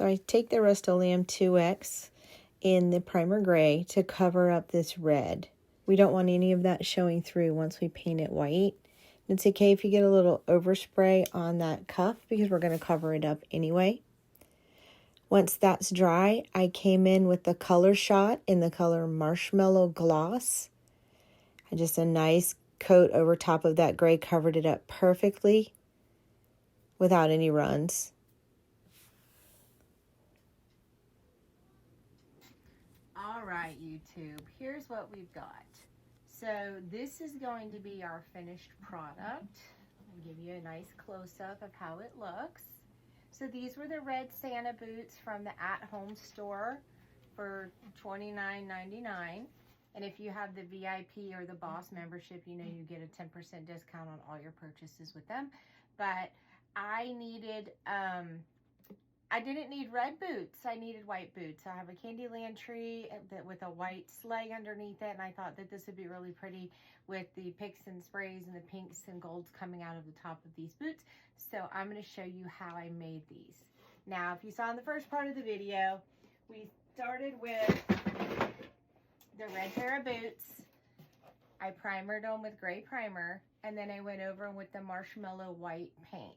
I take the Rust-Oleum 2X in the primer gray to cover up this red. We don't want any of that showing through once we paint it white. It's okay if you get a little overspray on that cuff because we're going to cover it up anyway. Once that's dry, I came in with the color shot in the color Marshmallow Gloss. And just a nice coat over top of that gray covered it up perfectly without any runs. All right, YouTube, here's what we've got. So this is going to be our finished product. I'll give you a nice close-up of how it looks. So these were the red Santa boots from the at-home store for $29.99. And if you have the VIP or the Boss membership, you know you get a 10% discount on all your purchases with them. But I needed, I didn't need red boots. I needed white boots. I have a Candyland tree with a white sleigh underneath it, and I thought that this would be really pretty with the picks and sprays and the pinks and golds coming out of the top of these boots. So I'm going to show you how I made these. Now, if you saw in the first part of the video, we started with the red pair of boots. I primered them with gray primer, and then I went over with the marshmallow white paint.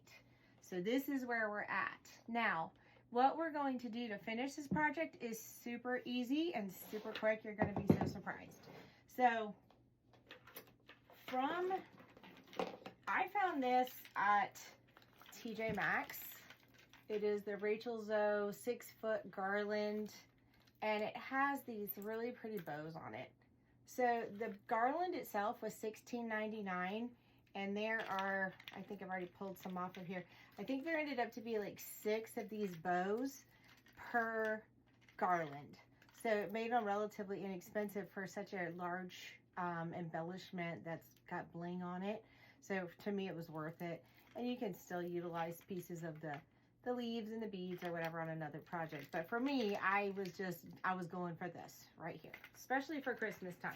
So this is where we're at. Now, what we're going to do to finish this project is super easy and super quick. You're going to be so surprised. So, I found this at TJ Maxx. It is the Rachel Zoe 6-foot garland, and it has these really pretty bows on it. So the garland itself was $16.99, and there are, I think I've already pulled some off of here. I think there ended up to be like 6 of these bows per garland. So it made them relatively inexpensive for such a large embellishment that's got bling on it. So to me, it was worth it. And you can still utilize pieces of the leaves and the beads or whatever on another project. But for me, I was going for this right here, especially for Christmas time.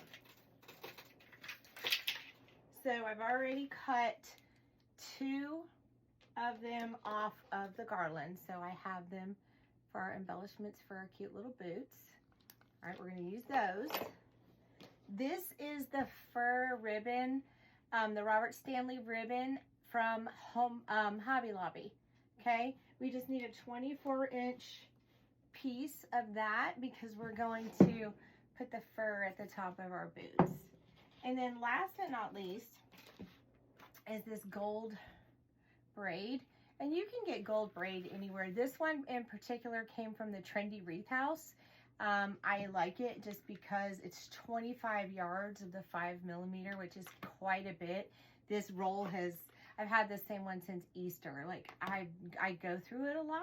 So I've already cut 2 of them off of the garland. So I have them for our embellishments for our cute little boots. All right, we're going to use those. This is the fur ribbon, the Robert Stanley ribbon from Hobby Lobby. Okay, we just need a 24-inch piece of that because we're going to put the fur at the top of our boots. And then last but not least is this gold braid. And you can get gold braid anywhere. This one in particular came from the Trendy Wreath House. I like it just because it's 25 yards of the 5mm, which is quite a bit. This roll I've had the same one since Easter. Like I go through it a lot,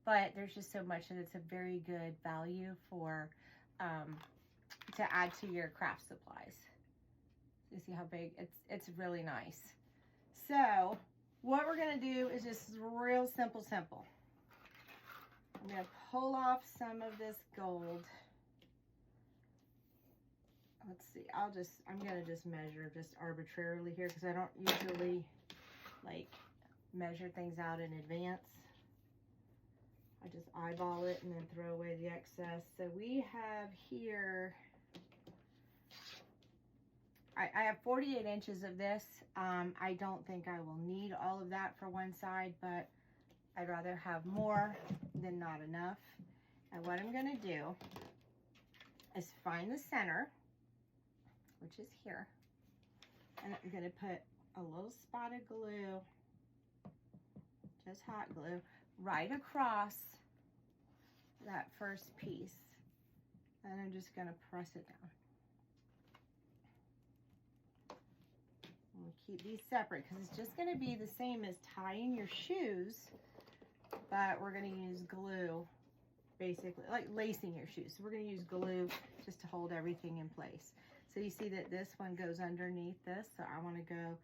but there's just so much that it's a very good value for, to add to your craft supplies. You see how big, it's really nice. So what we're gonna do is just real simple. I'm gonna pull off some of this gold. Let's see, I'm gonna just measure just arbitrarily here because I don't usually like measure things out in advance. I just eyeball it and then throw away the excess. So we have here, I have 48 inches of this. I don't think I will need all of that for one side, but I'd rather have more than not enough. And what I'm gonna do is find the center, which is here, and I'm gonna put a little spot of glue, just hot glue, right across that first piece. And I'm just gonna press it down. We'll keep these separate because it's just gonna be the same as tying your shoes, but we're gonna use glue, basically, like lacing your shoes. So we're gonna use glue just to hold everything in place. So you see that this one goes underneath this, so I wanna go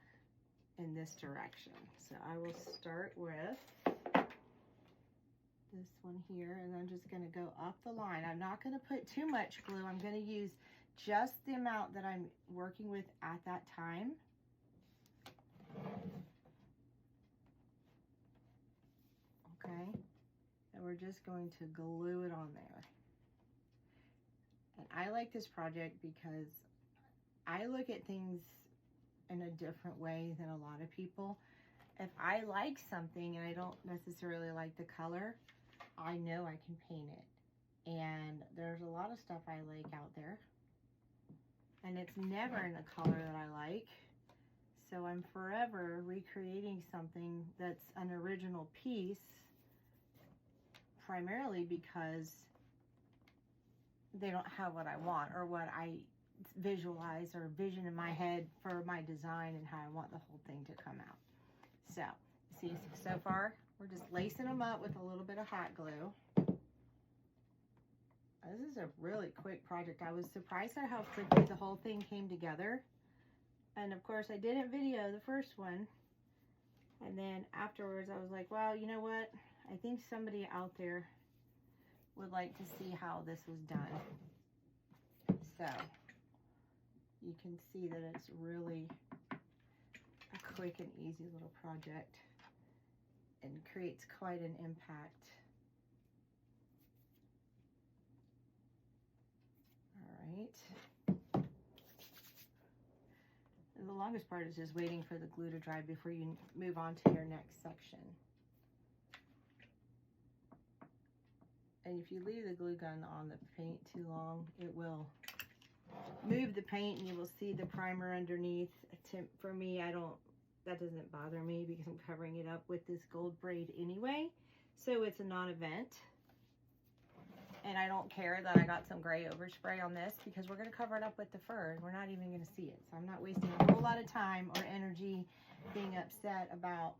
in this direction. So I will start with this one here, and I'm just gonna go up the line. I'm not gonna put too much glue. I'm gonna use just the amount that I'm working with at that time. Okay, And we're just going to glue it on there. And I like this project because I look at things in a different way than a lot of people. If I like something and I don't necessarily like the color, I know I can paint it. And there's a lot of stuff I like out there, and it's never in a color that I like. So I'm forever recreating something that's an original piece, primarily because they don't have what I want or what I visualize or vision in my head for my design and how I want the whole thing to come out. So, see, so far we're just lacing them up with a little bit of hot glue. This is a really quick project. I was surprised at how quickly the whole thing came together. And of course I didn't video the first one. And then afterwards I was like, well, you know what? I think somebody out there would like to see how this was done. So you can see that it's really a quick and easy little project and creates quite an impact. All right. And the longest part is just waiting for the glue to dry before you move on to your next section. And if you leave the glue gun on the paint too long, it will move the paint and you will see the primer underneath. For me, that doesn't bother me because I'm covering it up with this gold braid anyway. So it's a non-event. And I don't care that I got some gray overspray on this because we're gonna cover it up with the fur and we're not even gonna see it. So I'm not wasting a whole lot of time or energy being upset about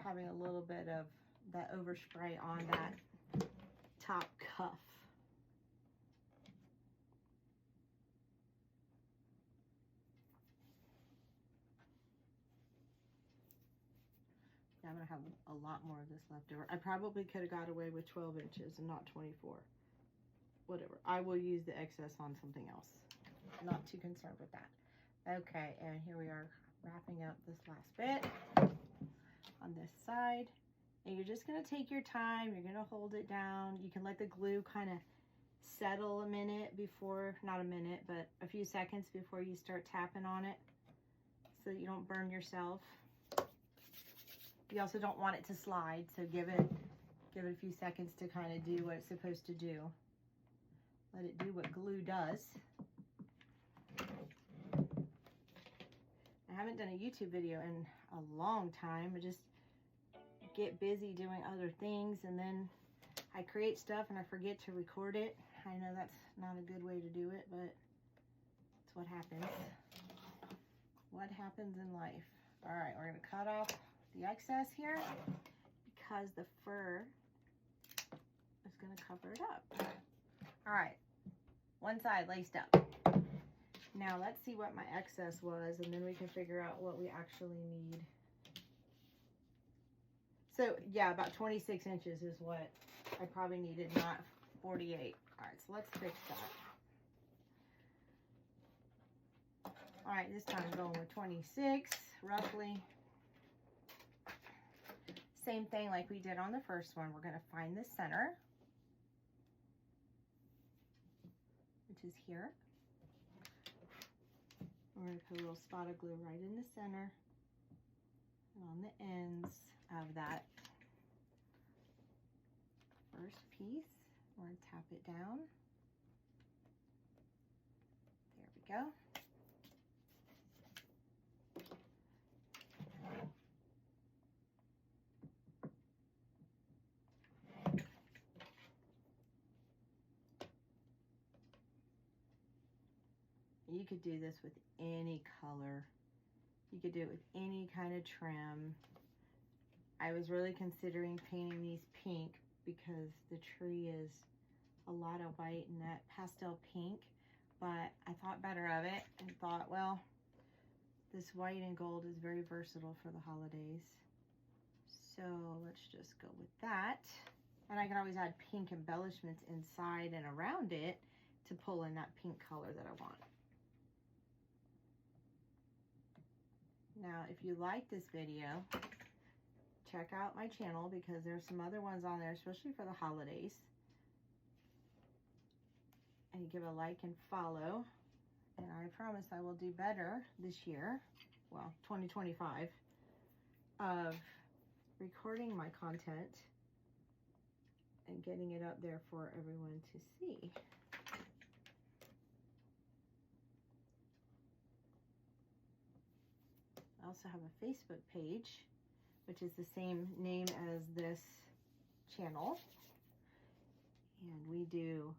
having a little bit of that overspray on that top cuff. I'm gonna have a lot more of this left over. I probably could have got away with 12 inches and not 24. Whatever. I will use the excess on something else. Not too concerned with that. Okay, and here we are wrapping up this last bit on this side. And you're just gonna take your time. You're gonna hold it down. You can let the glue kind of settle a minute before, not a minute, but a few seconds before you start tapping on it so that you don't burn yourself. You also don't want it to slide, so give it a few seconds to kind of do what it's supposed to do. Let it do what glue does. I haven't done a YouTube video in a long time. I just get busy doing other things and then I create stuff and I forget to record it. I know that's not a good way to do it, but it's what happens. What happens in life. All right, we're gonna cut off the excess here because the fur is going to cover it up. All right, one side laced up. Now let's see what my excess was and then we can figure out what we actually need. So yeah, about 26 inches is what I probably needed, not 48. All right, so let's fix that. All right, this time I'm going with 26 roughly. Same thing like we did on the first one. We're going to find the center, which is here. We're going to put a little spot of glue right in the center and on the ends of that first piece. We're going to tap it down. There we go. You could do this with any color. You could do it with any kind of trim. I was really considering painting these pink because the tree is a lot of white and that pastel pink, but I thought better of it and thought, well, this white and gold is very versatile for the holidays. So let's just go with that. And I can always add pink embellishments inside and around it to pull in that pink color that I want. Now, if you like this video, check out my channel because there's some other ones on there, especially for the holidays. And give a like and follow. And I promise I will do better this year, well, 2025, of recording my content and getting it up there for everyone to see. I also have a Facebook page, which is the same name as this channel. And we do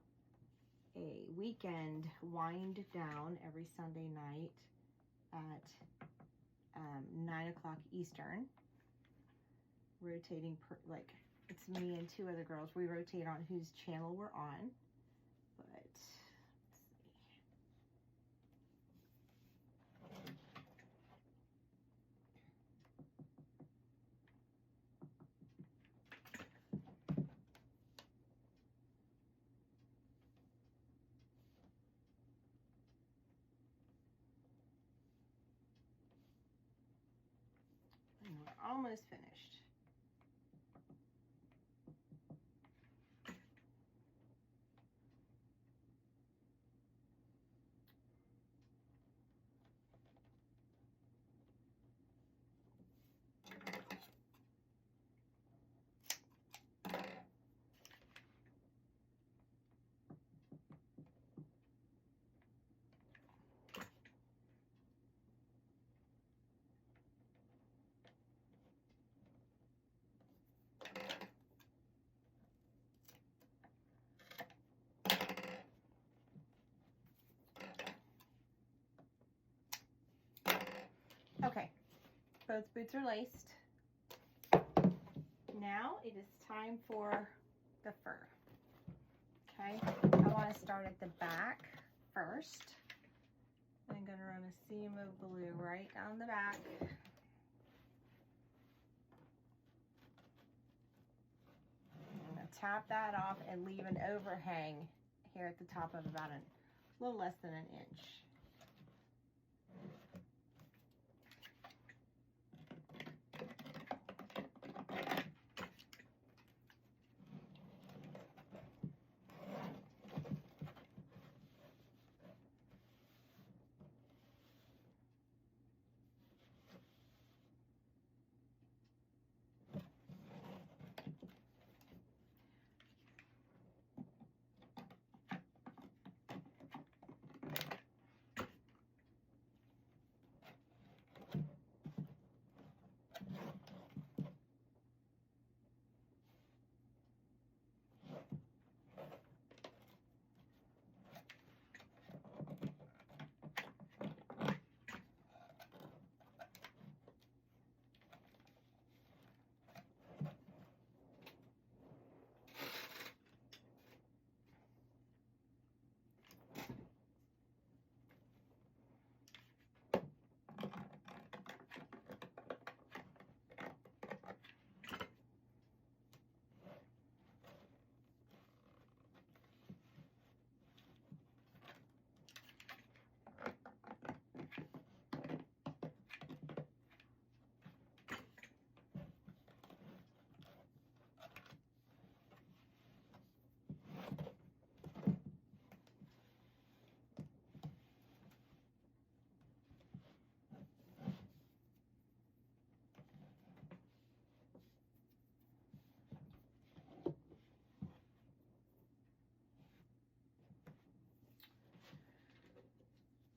a weekend wind down every Sunday night at 9 o'clock Eastern. Rotating, like, it's me and two other girls. We rotate on whose channel we're on. But, let's see. And we're almost finished. Okay, both boots are laced. Now it is time for the fur. Okay, I want to start at the back first. I'm going to run a seam of blue right down the back. I'm going to tap that off and leave an overhang here at the top of about a little less than an inch.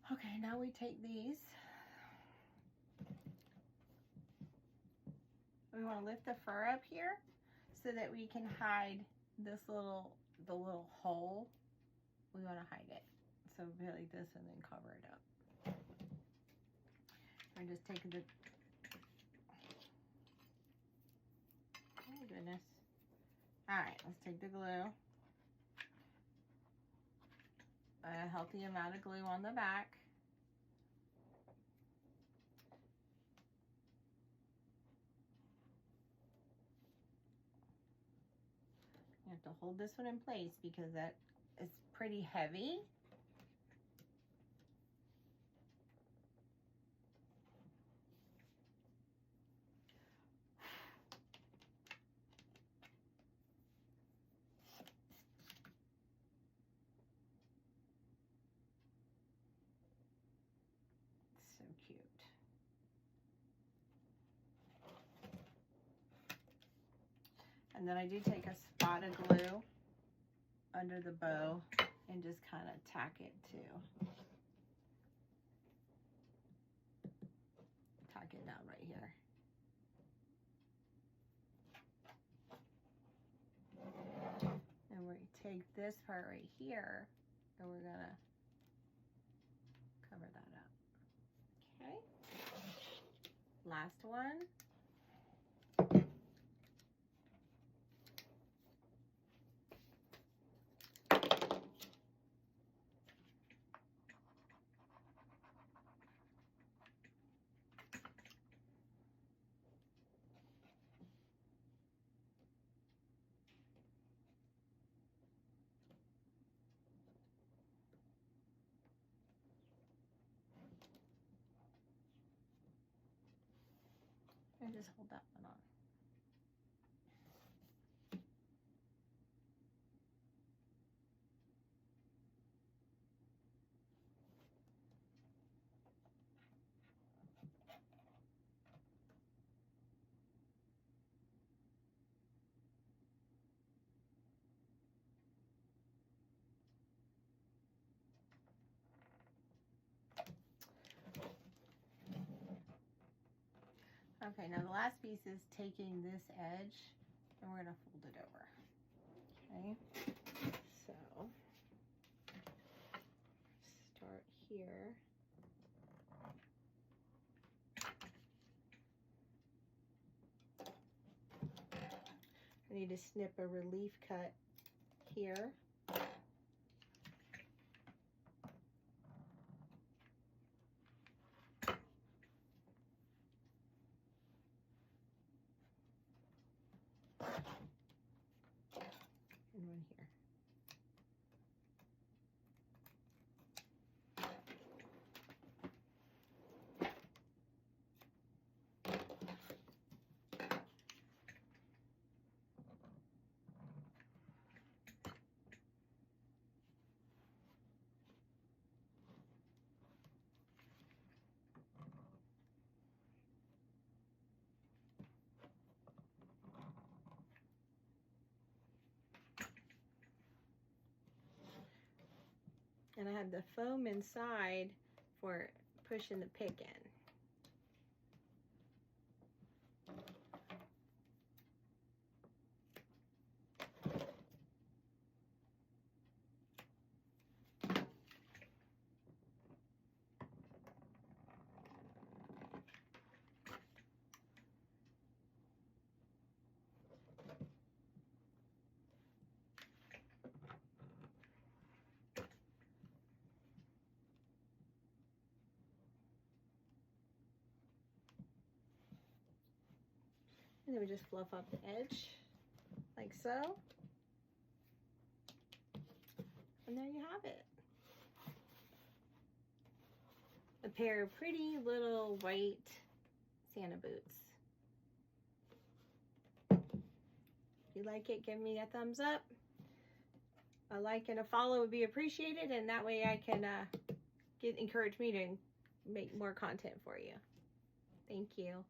Okay, now we take these. We want to lift the fur up here so that we can hide this the little hole. We want to hide it. So be like this and then cover it up. I'm just taking the, oh goodness. All right, let's take the glue. A healthy amount of glue on the back. You have to hold this one in place because that is pretty heavy. And then I do take a spot of glue under the bow and just kind of tack it too. Tack it down right here. And we take this part right here and we're gonna cover that up. Okay. Last one. And just hold that one on. Okay, now the last piece is taking this edge and we're gonna fold it over. Okay, so start here. I need to snip a relief cut here. And one here. And I have the foam inside for pushing the pick in. And then we just fluff up the edge like so. And there you have it. A pair of pretty little white Santa boots. If you like it, give me a thumbs up. A like and a follow would be appreciated, and that way I can encourage me to make more content for you. Thank you.